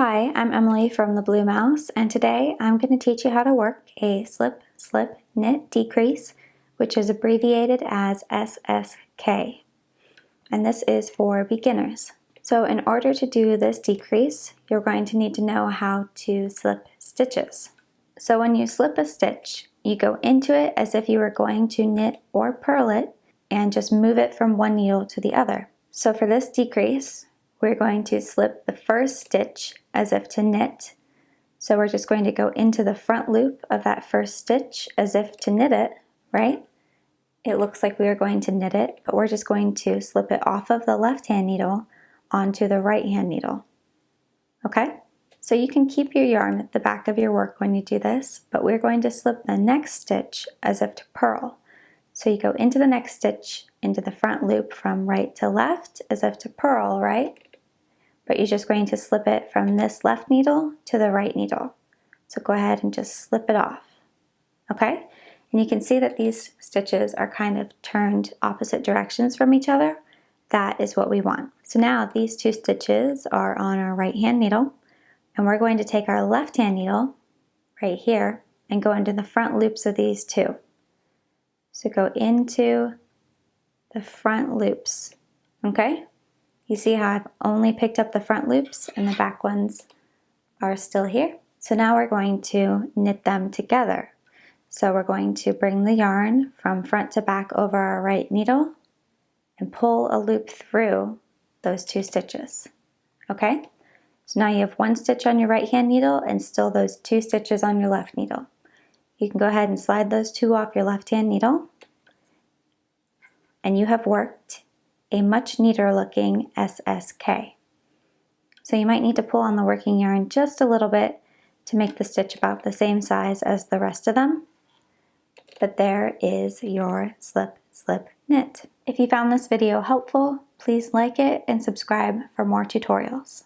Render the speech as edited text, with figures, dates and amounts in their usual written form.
Hi, I'm Emily from the Blue Mouse, and today I'm going to teach you how to work a slip, slip, knit decrease, which is abbreviated as SSK. And this is for beginners. So in order to do this decrease, you're going to need to know how to slip stitches. So when you slip a stitch, you go into it as if you were going to knit or purl it, and just move it from one needle to the other. So for this decrease, we're going to slip the first stitch as if to knit. So we're just going to go into the front loop of that first stitch as if to knit it, right? It looks like we are going to knit it, but we're just going to slip it off of the left hand needle onto the right hand needle. Okay? So you can keep your yarn at the back of your work when you do this, but we're going to slip the next stitch as if to purl. So you go into the next stitch, into the front loop from right to left as if to purl, right? But you're just going to slip it from this left needle to the right needle. So go ahead and just slip it off, okay? And you can see that these stitches are kind of turned opposite directions from each other. That is what we want. So now these two stitches are on our right hand needle, and we're going to take our left hand needle right here and go into the front loops of these two. So go into the front loops, okay? You see how I've only picked up the front loops and the back ones are still here. So now we're going to knit them together. So we're going to bring the yarn from front to back over our right needle and pull a loop through those two stitches, okay? So now you have one stitch on your right hand needle and still those two stitches on your left needle. You can go ahead and slide those two off your left hand needle, and you have worked a much neater looking SSK. So you might need to pull on the working yarn just a little bit to make the stitch about the same size as the rest of them. But there is your slip, slip, knit. If you found this video helpful, please like it and subscribe for more tutorials.